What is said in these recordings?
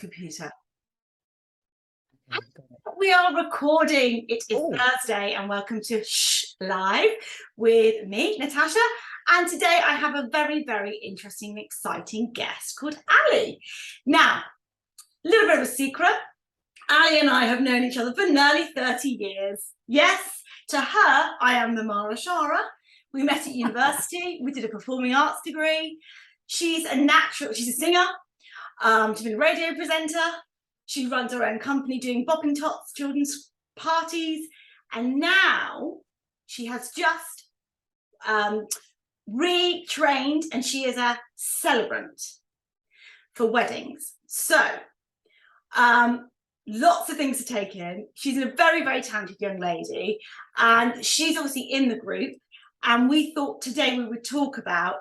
computer. Okay, got it. We are recording. It is Oh. Thursday, and welcome to Sssh Live with me, Natasha. And today I have a very, very interesting and exciting guest called Ali. Now, a little bit of a secret. Ali and I have known each other for nearly 30 years. Yes, to her, I am the Mara Shara. We met at university. We did a performing arts degree. She's a singer. She's been a radio presenter. She runs her own company doing bopping tots, children's parties. And now she has just retrained, and she is a celebrant for weddings. So lots of things to take in. She's a very, very talented young lady, and she's obviously in the group. And we thought today we would talk about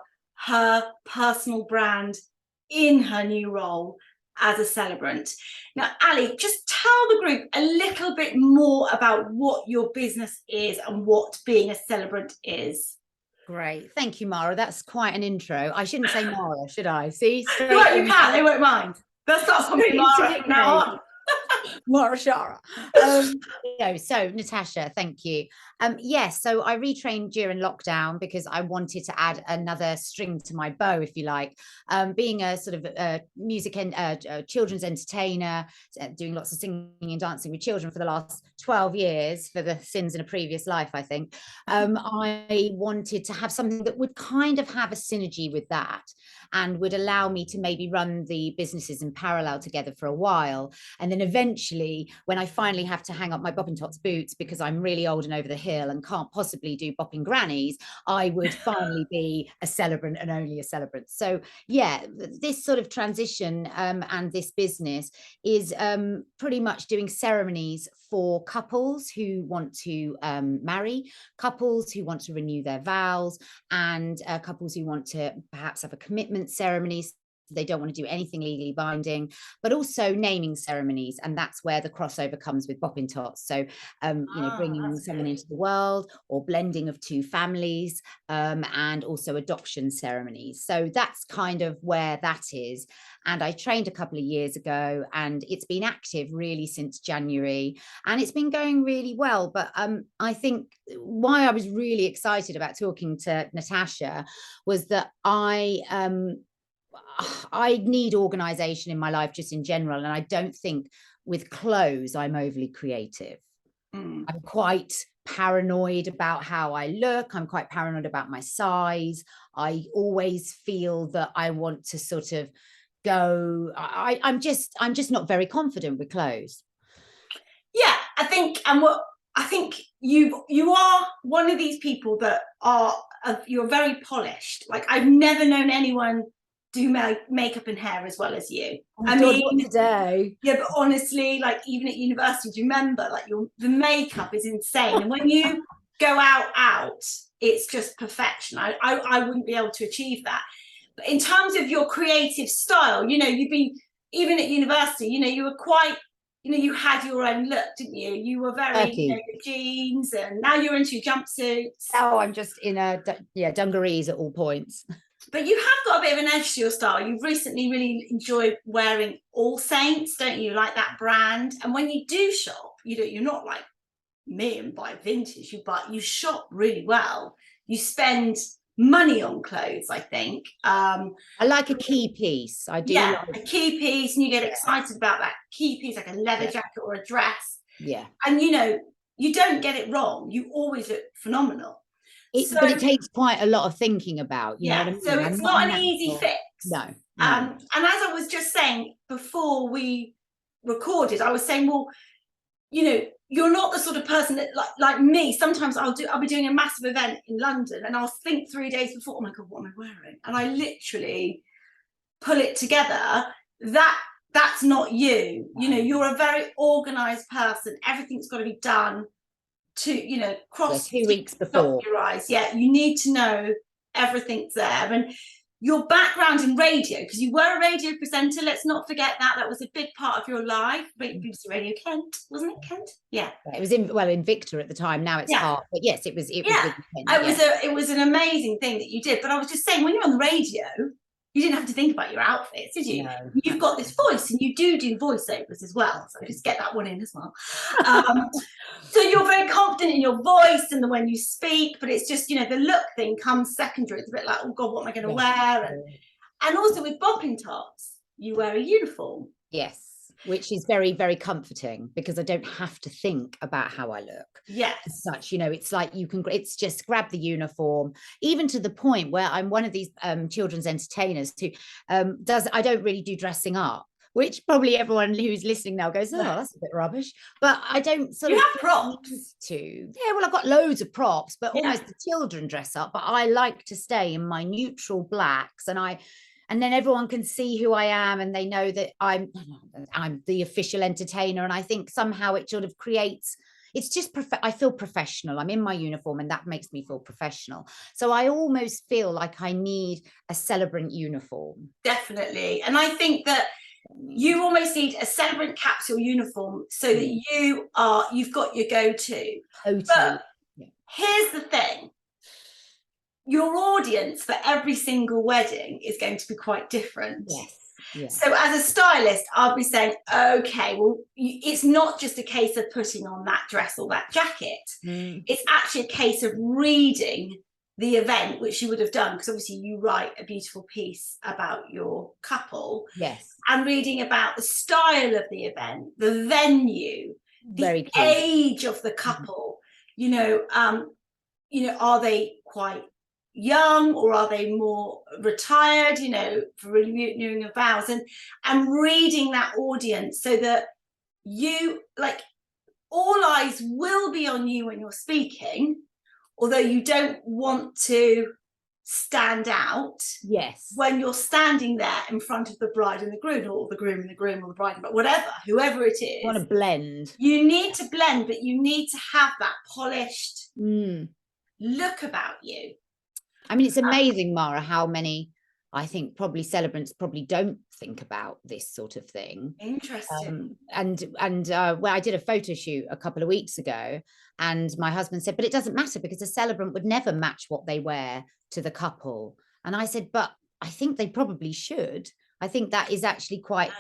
her personal brand in her new role as a celebrant. Now, Ali, just tell the group a little bit more about what your business is and what being a celebrant is. Great. Thank you, Mara. That's quite an intro. I shouldn't say Mara, should I? See? Well, you can. They won't mind. They'll start calling me Mara from now on. Mara Shara. So Natasha, thank you. Yes, so I retrained during lockdown because I wanted to add another string to my bow, if you like. Being a sort of music and children's entertainer, doing lots of singing and dancing with children for the last 12 years, for the sins in a previous life, I think. I wanted to have something that would kind of have a synergy with that and would allow me to maybe run the businesses in parallel together for a while. And then eventually, when I finally have to hang up my bopping tots boots because I'm really old and over the hill and can't possibly do bopping grannies, I would finally be a celebrant and only a celebrant. So yeah, this sort of transition and this business is pretty much doing ceremonies for couples who want to marry, couples who want to renew their vows, and couples who want to perhaps have a commitment ceremony. They don't want to do anything legally binding, but also naming ceremonies, and that's where the crossover comes with bopping tots. So bringing someone into the world, or blending of two families, and also adoption ceremonies. So that's kind of where that is. And I trained a couple of years ago, and it's been active really since January, and it's been going really well. But I think why I was really excited about talking to Natasha was that I need organization in my life just in general, and I don't think with clothes I'm overly creative. I'm quite paranoid about how I look. I'm quite paranoid about my size. I always feel that I want to sort of go, I'm just not very confident with clothes. Yeah, I think you are one of these people that you're very polished. Like, I've never known anyone do makeup and hair as well as you. I mean, today. Yeah, but honestly, like, even at university, do you remember, like, the makeup is insane, and when you go out, it's just perfection. I wouldn't be able to achieve that. But in terms of your creative style, you've been, even at university, you were quite, you had your own look, didn't you? You were very, jeans, and now you're into jumpsuits. Oh, I'm just in dungarees at all points. But you have got a bit of an edge to your style. You've recently really enjoyed wearing All Saints, don't you? Like that brand. And when you do shop, you're not like me and buy vintage. You shop really well. You spend money on clothes, I think. I like a key piece. I do. Yeah, a key piece, and you get excited about that key piece, like a leather jacket or a dress. Yeah. And you don't get it wrong. You always look phenomenal. But it takes quite a lot of thinking about, you know what I mean? So it's not an easy fix. No. And as I was just saying before we recorded, I was saying, well, you're not the sort of person that, like me, sometimes I'll be doing a massive event in London, and I'll think 3 days before, oh my God, what am I wearing? And I literally pull it together. That's not you. You're a very organized person. Everything's got to be done to cross 2 weeks before your eyes. You need to know everything's there. And your background in radio, because you were a radio presenter, let's not forget that was a big part of your life. BBC Radio Kent, wasn't it? Kent? Yeah, it was in Victor at the time. Now it's Hart, but yes, it was Kent, it was an amazing thing that you did. But I was just saying, when you're on the radio, you didn't have to think about your outfits, did you? No, You've got this voice, and you do voiceovers as well, so just get that one in as well. So you're very confident in your voice and the when you speak, but it's just, you know, the look thing comes secondary. It's a bit like, oh God, what am I going to wear? And also with bopping tops, you wear a uniform. Yes, which is very, very comforting because I don't have to think about how I look. Yes. As such, you know, it's like you can, it's just grab the uniform, even to the point where I'm one of these children's entertainers who I don't really do dressing up, which probably everyone who's listening now goes, oh, that's a bit rubbish. But I don't sort you of have props to. Yeah, well, I've got loads of props, but almost the children dress up. But I like to stay in my neutral blacks, and then everyone can see who I am, and they know that I'm the official entertainer. And I think somehow it sort of creates, it's just, I feel professional. I'm in my uniform, and that makes me feel professional. So I almost feel like I need a celebrant uniform. Definitely. And I think that you almost need a celebrant capsule uniform so that you've got your go-to. Totally. But here's the thing. Your audience for every single wedding is going to be quite different. Yes. Yeah. So as a stylist, I'll be saying, okay, well, it's not just a case of putting on that dress or that jacket. It's actually a case of reading the event, which you would have done, because obviously you write a beautiful piece about your couple. Yes. And reading about the style of the event, the venue, the age of the couple. You know, are they quite young, or are they more retired, you know, for renewing of vows, and reading that audience so that you, like, all eyes will be on you when you're speaking, although you don't want to stand out. Yes. When you're standing there in front of the bride and the groom, or the groom and the groom, or the bride, but whatever, whoever it is, you want to blend. You need to blend, but you need to have that polished look about you. I mean, it's amazing, Mara, how many, I think probably celebrants probably don't think about this sort of thing. Interesting. Well, I did a photo shoot a couple of weeks ago, and my husband said, but it doesn't matter because a celebrant would never match what they wear to the couple. And I said, but I think they probably should. I think that is actually quite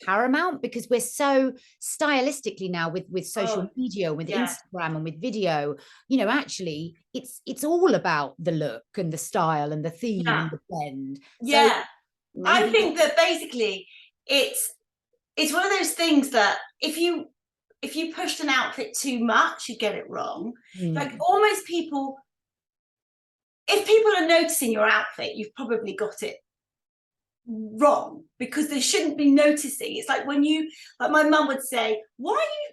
paramount, because we're so stylistically now with social media, with Instagram and with video, you know, actually it's all about the look and the style and the theme and the blend. So I think that basically it's one of those things that if you pushed an outfit too much, you get it wrong. Like, almost if people are noticing your outfit, you've probably got it wrong, because they shouldn't be noticing. It's like when like my mum would say, why are you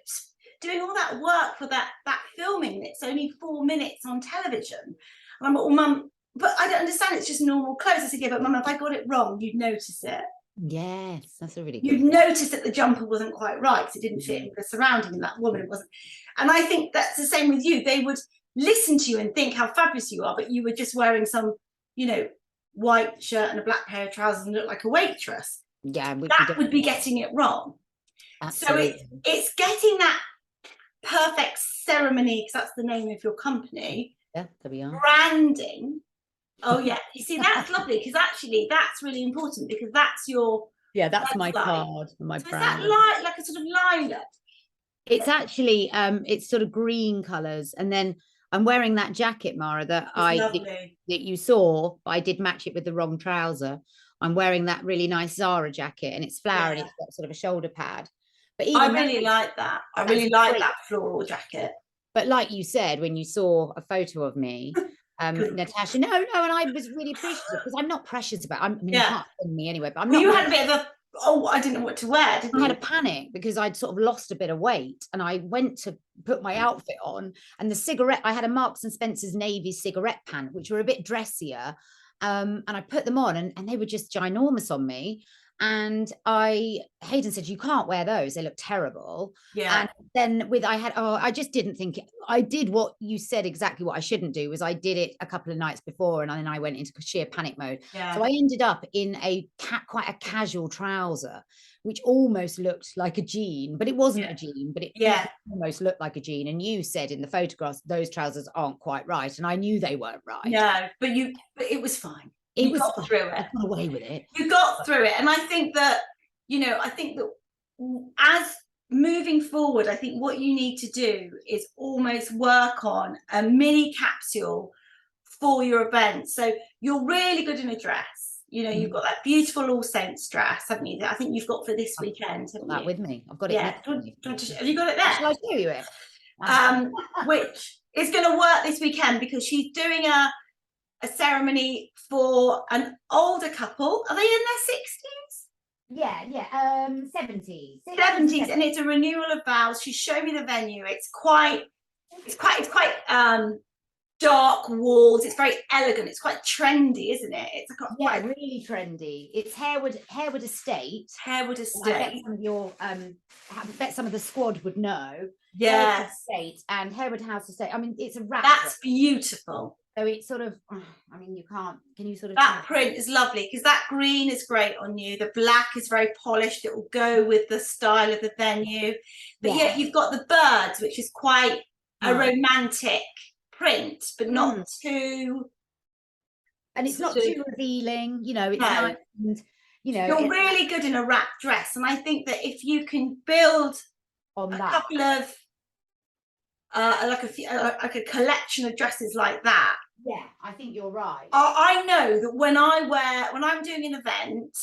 doing all that work for that filming? It's only 4 minutes on television. And I'm like, well, Mum, but I don't understand, it's just normal clothes. I said, yeah, but Mum, if I got it wrong, you'd notice it. Yes, that's a really good You'd notice that the jumper wasn't quite right, because it didn't fit in the surrounding, and that woman wasn't. And I think that's the same with you. They would listen to you and think how fabulous you are, but you were just wearing some, you know, white shirt and a black pair of trousers and look like a waitress. That would be getting it wrong. Absolutely. So it's getting that perfect ceremony, because that's the name of your company. Yeah, there we are. Branding. Oh yeah, you see, that's lovely, because actually that's really important, because that's your that's my card, my so brand. is that like a sort of lilac? It's actually it's sort of green colors, and then I'm wearing that jacket, Mara, that that you saw. I did match it with the wrong trouser. I'm wearing that really nice Zara jacket, and it's flower and it's got sort of a shoulder pad. But even I really like that. I really like that floral jacket. But like you said, when you saw a photo of me, Natasha, no, and I was really appreciative, because I'm not precious about. I mean, you can't send me anyway, but I'm not. You had a bit of a, I didn't know what to wear, didn't you? I had a panic because I'd sort of lost a bit of weight, and I went to put my outfit on, and the cigarette, I had a Marks and Spencer's navy cigarette pant, which were a bit dressier, and I put them on, and they were just ginormous on me. And Hayden said, you can't wear those, they look terrible. And then I just didn't think I did what you said, exactly what I shouldn't do, was I did it a couple of nights before, and then I went into sheer panic mode. So I ended up in quite a casual trouser, which almost looked like a jean, but it wasn't a jean, but it almost looked like a jean. And you said in the photographs, those trousers aren't quite right, and I knew they weren't right. No, but it was fine. it was got through it. I got away with it. You got through it. And I think that, you know, I think that as moving forward, I think what you need to do is almost work on a mini capsule for your event. So you're really good in a dress. You know, you've got that beautiful All Saints dress, haven't you? I think you've got for this weekend, haven't That you? with me. I've got it. Yeah. Have you got it there? Shall I show you it? Which is going to work this weekend because she's doing a ceremony for an older couple. Are they in their 60s? Yeah, 70s. 70s, and it's a renewal of vows. She showed me the venue. It's quite dark walls. It's very elegant. It's quite trendy, isn't it? It's quite really trendy. It's Harewood Estate. Harewood Estate. I bet some of your I bet some of the squad would know. Yes. Estate and Harewood House Estate. I mean, it's a wrap. That's beautiful. So it's sort of, I mean, can you sort of that print is lovely because that green is great on you. The black is very polished. It will go with the style of the venue. But yeah, you've got the birds, which is quite a romantic print, but not too. And it's not too revealing, you know, it's nice and, you know. You're really good in a wrap dress. And I think that if you can build on a couple of, like a collection of dresses like that. Yeah, I think you're right. I know that when I'm doing an event,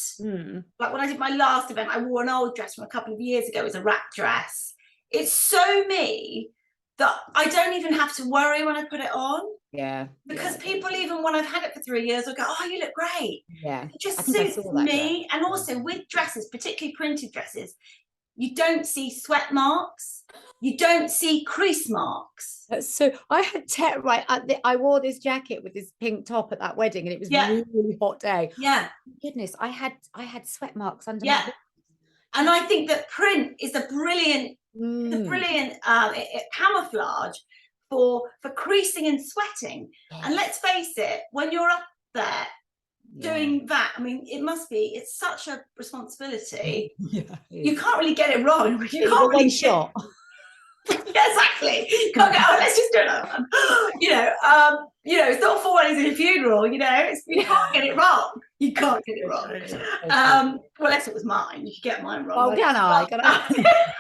like when I did my last event, I wore an old dress from a couple of years ago. It was a wrap dress. It's so me that I don't even have to worry when I put it on. Yeah. Because people, even when I've had it for 3 years, will go, "Oh, you look great." Yeah. It just suits me. And also with dresses, particularly printed dresses, you don't see sweat marks. You don't see crease marks. So I had I wore this jacket with this pink top at that wedding, and it was a really hot day. Yeah. Goodness, I had sweat marks under my. And I think that print is a brilliant camouflage for creasing and sweating. And let's face it, when you're up there doing that, I mean, it's such a responsibility. You can't really get it wrong. You can't really shot. Exactly. You can't go, "Oh, let's just do another one." It's not 4 weddings and a funeral, you can't get it wrong. You can't get it wrong. Well, unless it was mine. You could get mine wrong. Oh, can I?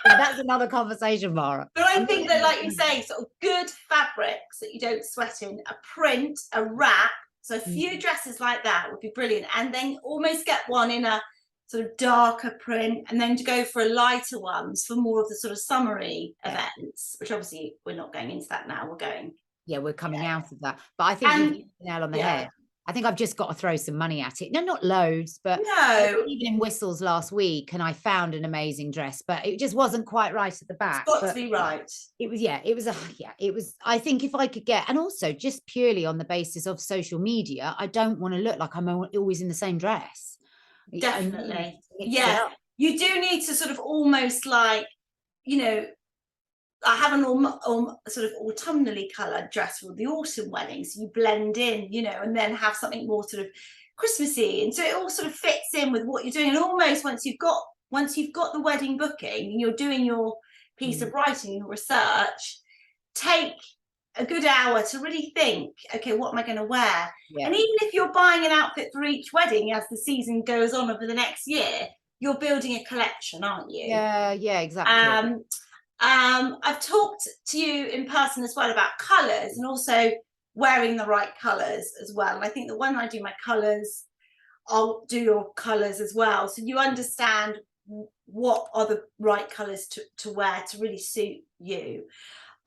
That's another conversation, Mara. But I think that, like you say, sort of good fabrics that you don't sweat in, a print, a wrap. So a few dresses like that would be brilliant. And then almost get one in a sort of darker print, and then to go for a lighter ones for more of the sort of summery events, which obviously we're not going into that now. We're coming out of that. But I think you hit the nail on the head. I think I've just got to throw some money at it. No, not loads, but even in Whistles last week, and I found an amazing dress, but it just wasn't quite right at the back. It's got to be right. It was, I think if I could get, and also just purely on the basis of social media, I don't want to look like I'm always in the same dress. Definitely. You do need to sort of almost like, I have an sort of autumnally coloured dress for the autumn wedding, so you blend in, and then have something more sort of Christmassy, and so it all sort of fits in with what you're doing. And almost once you've got the wedding booking and you're doing your piece of writing, your research, take a good hour to really think, okay, what am I going to wear? And even if you're buying an outfit for each wedding as the season goes on over the next year, you're building a collection, aren't you? Yeah, exactly. I've talked to you in person as well about colours and also wearing the right colours as well. And I think that when I do my colours, I'll do your colours as well, so you understand what are the right colours to wear to really suit you.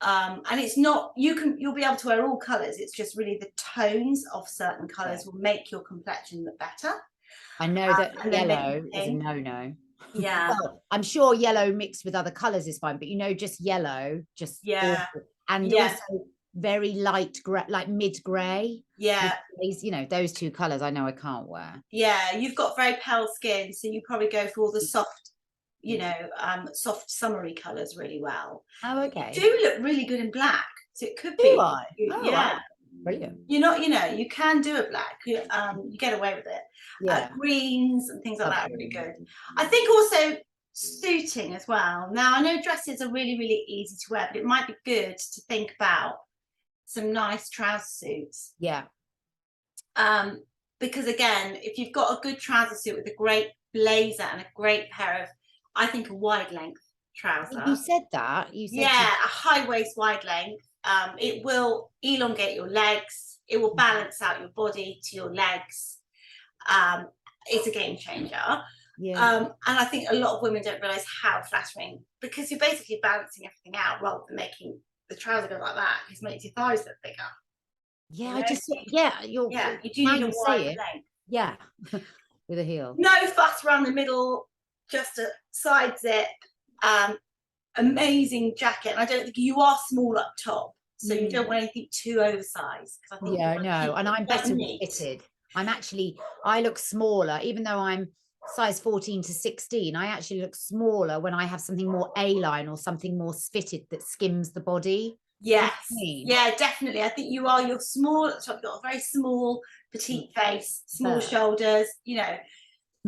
And it's not, you'll be able to wear all colours. It's just really the tones of certain colours will make your complexion look better. I know that yellow is a no-no. Yeah. Well, I'm sure yellow mixed with other colours is fine, but just yellow, awful. And also very light grey, like mid-grey. Yeah. Those two colours I know I can't wear. Yeah, you've got very pale skin, so you probably go for all the soft, soft summery colours really well. Oh, okay. You do look really good in black, so it could be. Right. Brilliant. You can do a black. You get away with it. Yeah. Greens and things like that are really good. I think also suiting as well. Now I know dresses are really, really easy to wear, but it might be good to think about some nice trouser suits. Yeah. because again, if you've got a good trouser suit with a great blazer and a great pair of, I think, a wide length trouser. You said that. You said a high waist, wide length. It will elongate your legs. It will balance out your body to your legs. It's a game changer. Yeah. And I think a lot of women don't realise how flattering, because you're basically balancing everything out rather than making the trouser go like that, because it makes your thighs look bigger. Yeah, you know? You do need a wide length. Yeah. With a heel. No fuss around the middle, just a side zip. Amazing jacket. And I don't think you are small up top, so you don't want anything too oversized. I think no, and I'm better fitted. I look smaller, even though I'm size 14 to 16. I actually look smaller when I have something more A-line or something more fitted that skims the body. Yes. Yeah, definitely. I think you're small. So I've got a very small, petite face, small shoulders, you know.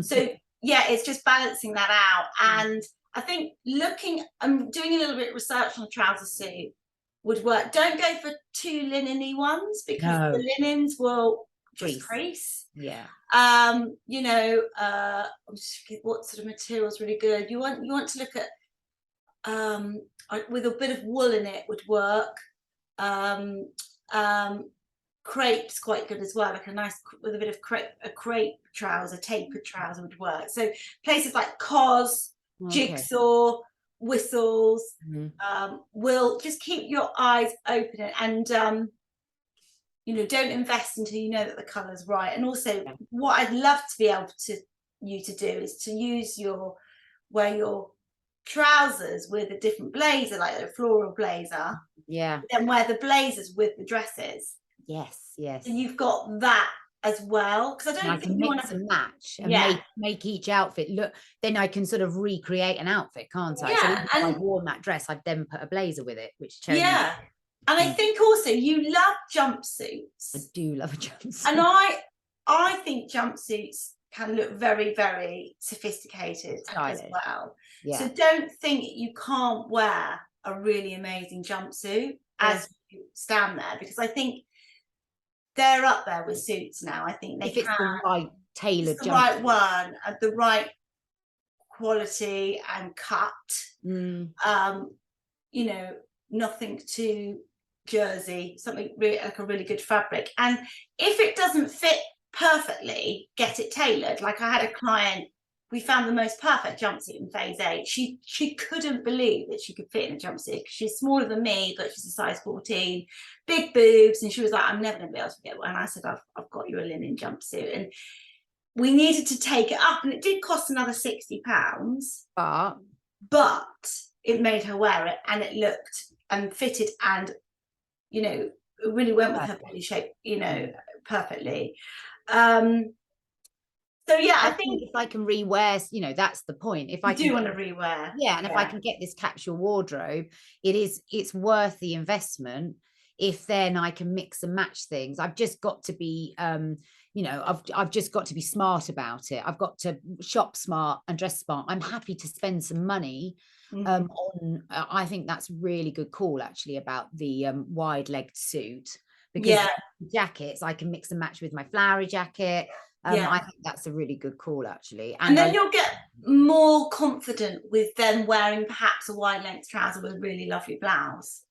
So yeah, it's just balancing that out. And I think doing a little bit of research on the trouser suit would work. Don't go for too linen-y ones, because the linens will just crease. Yeah. You know, what sort of material is really good? You want to look at with a bit of wool in it would work. Crepe's quite good as well, like a nice with a bit of crepe trouser, tapered trouser would work. So places like COS, Jigsaw, Whistles will just keep your eyes open, and you know, don't invest until you know that the colour's right. And also, what I'd love to be able to do is to use wear your trousers with a different blazer, like a floral blazer. Yeah. Then wear the blazers with the dresses. Yes, yes. And you've got that as well, because I don't think you mix and match and make each outfit look. Then I can sort of recreate an outfit, can't I? Yeah, so if I've worn that dress, I've then put a blazer with it, which shows and I think also you love jumpsuits. I do love a jumpsuit, and I think jumpsuits can look very, very sophisticated as well. So don't think you can't wear a really amazing jumpsuit as you stand there, because I think they're up there with suits now. I think if it's the right tailored jumpsuit, the right one, at the right quality and cut. You know, nothing too jersey, something really, like a really good fabric. And if it doesn't fit perfectly, get it tailored. Like I had a client, we found the most perfect jumpsuit in phase 8. She couldn't believe that she could fit in a jumpsuit. She's smaller than me, but she's a size 14, big boobs, and she was like, I'm never gonna be able to get one. And I said, I've got you a linen jumpsuit. And we needed to take it up, and it did cost another £60, but it made her wear it, and it looked and fitted, and you know, it really went with her body shape, you know, perfectly. So yeah, I think if I can rewear, you know, that's the point. If I do want to rewear, and if I can get this capsule wardrobe, it's worth the investment. If then I can mix and match things, I've just got to be you know, I've just got to be smart about it. I've got to shop smart and dress smart. I'm happy to spend some money on I think that's really good call actually about the wide-legged suit, because jackets I can mix and match with my flowery jacket. I think that's a really good call actually, and then you'll get more confident with them wearing perhaps a wide length trouser with a really lovely blouse,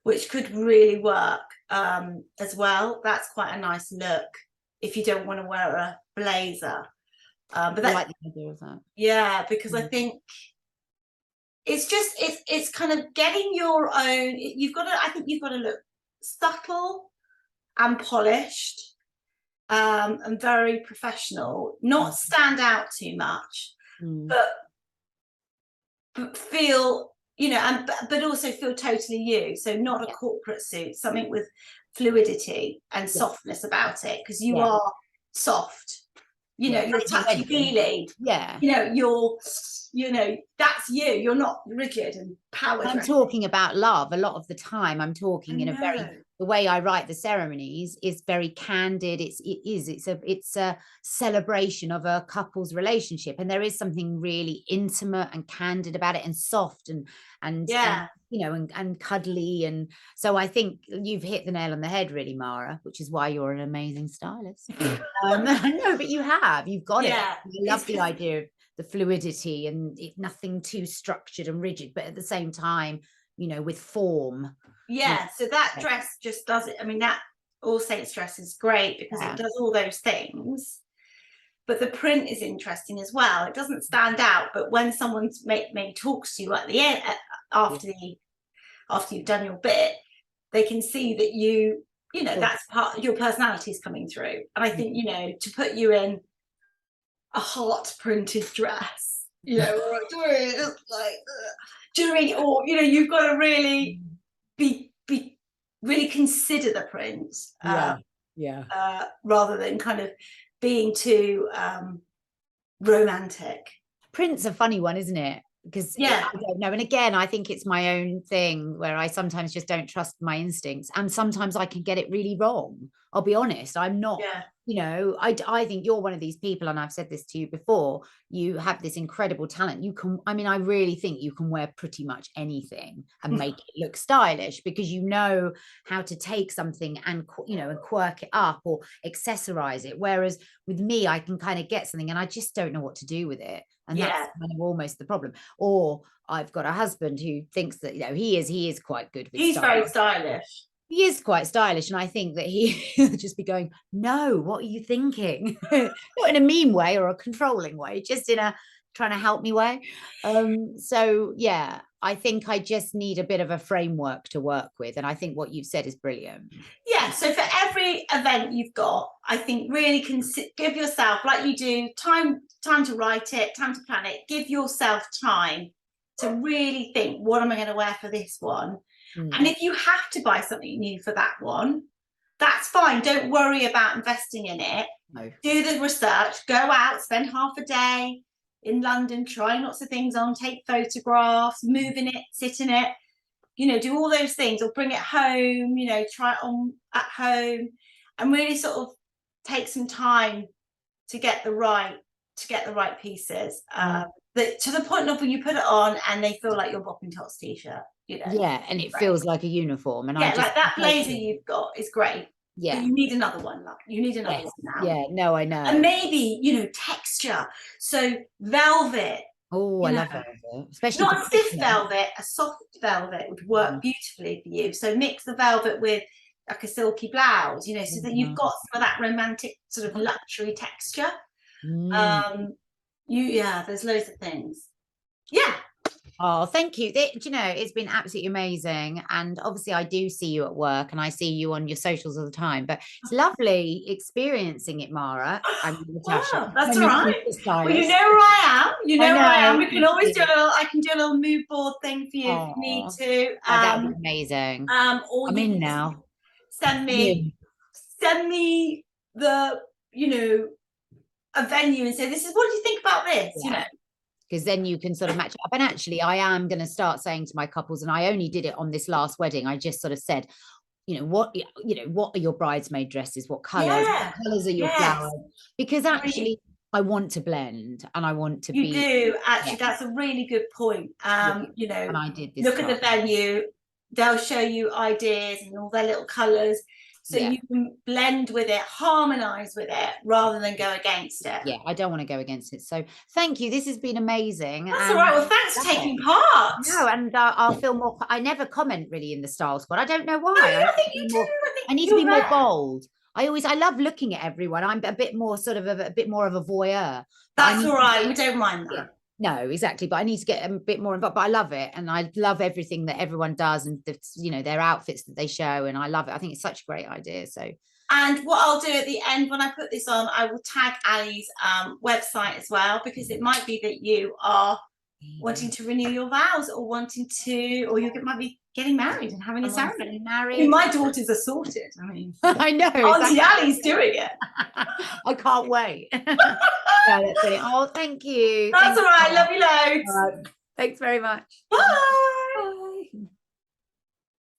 which could really work as well. That's quite a nice look if you don't want to wear a blazer. But I like the idea of that. Yeah, because I think it's just it's kind of getting your own. I think you've got to look subtle and polished and very professional, not stand out too much, but feel, you know, and but also feel totally you. So not a corporate suit, something with fluidity and softness about it, because you are soft, you know, you're touchy-feely, you know, you know, that's you're not rigid and power I'm dressing. talking about love a lot of the time. I'm talking in a very, No. the way I write the ceremonies is very candid. It's a celebration of a couple's relationship, and there is something really intimate and candid about it, and soft and Yeah. you know, and cuddly. And so I think you've hit the nail on the head, really, Mara, which is why you're an amazing stylist. No, but you've got it. Yeah. I love the idea of the fluidity and nothing too structured and rigid, but at the same time, you know, with form. Yeah, so that dress just does it. I mean, that All Saints dress is great because it does all those things, but the print is interesting as well. It doesn't stand out, but when someone's maybe talks to you at the end, after you've done your bit, they can see that you know, that's part of your personality is coming through. And I think, you know, to put you in a heart printed dress, you know, or or you know, you've got to really be really consider the print, rather than kind of being too romantic. Print's a funny one, isn't it? Because I don't know. And again, I think it's my own thing where I sometimes just don't trust my instincts, and sometimes I can get it really wrong. I'll be honest. I'm not, you know, I think you're one of these people, and I've said this to you before, you have this incredible talent. You can, I mean, I really think you can wear pretty much anything and make it look stylish, because you know how to take something and, you know, and quirk it up or accessorize it. Whereas with me, I can kind of get something and I just don't know what to do with it. And that's kind of almost the problem. Or I've got a husband who thinks that, you know, he is quite good with He's very stylish. He is quite stylish, and I think that he'll just be going, no, what are you thinking? Not in a mean way or a controlling way, just in a trying to help me way. So yeah, I think I just need a bit of a framework to work with, and I think what you've said is brilliant. Yeah, so for every event you've got, I think really give yourself, like you do, time to write it, time to plan it. Give yourself time to really think, what am I going to wear for this one? And if you have to buy something new for that one, that's fine. Don't worry about investing in it. No. Do the research, go out, spend half a day in London, trying lots of things on, take photographs, move in it, sit in it, you know, do all those things, or bring it home, you know, try it on at home, and really sort of take some time to get the right pieces. To the point of when you put it on and they feel like your Bopping Tots t-shirt, you know. Yeah, and it feels like a uniform. And like that blazer you've got is great. Yeah, but you need another one. You need another one now. Yeah, no, I know. And maybe, you know, texture. So velvet. Oh, I love velvet, especially not a stiff velvet. A soft velvet would work beautifully for you. So mix the velvet with like a silky blouse, you know, so that you've got some of that romantic sort of luxury texture. There's loads of things. Oh, thank you. You know, it's been absolutely amazing. And obviously I do see you at work and I see you on your socials all the time, but it's lovely experiencing it, Mara. Natasha. That's all right. Well, you know where I am. You know where I am. We can always do I can do a little mood board thing for you if you need to. That would be amazing. Or I'm in now. Send me the, you know, a venue and say, this is, what do you think about this? You know, because then you can sort of match it up. And actually I am going to start saying to my couples, and I only did it on this last wedding, I just sort of said, you know, what are your bridesmaid dresses, what colors, what colors are your flowers, because actually I want to blend and I want to you do actually. That's a really good point. You know, and I did this look at the venue, they'll show you ideas and all their little colors, so you can blend with it, harmonize with it, rather than go against it. Yeah, I don't want to go against it. So thank you. This has been amazing. That's all right. Well, thanks for taking part. No, and I'll feel more. I never comment really in the style squad. I don't know why. No, I think you do. I need to be more bold. I love looking at everyone. I'm a bit more sort of a bit more of a voyeur. That's all right. We don't mind that. Yeah. No, exactly. But I need to get a bit more involved. But I love it. And I love everything that everyone does, and you know, their outfits that they show. And I love it. I think it's such a great idea. So, and what I'll do at the end when I put this on, I will tag Ali's website as well, because it might be that you are wanting to renew your vows, or you might be getting married and having a ceremony. I mean, my daughters are sorted. I mean, I know. Auntie Ali's doing it. I can't wait. No, that's brilliant. Oh, thank you. That's all right. Love you loads. Thanks very much. Bye.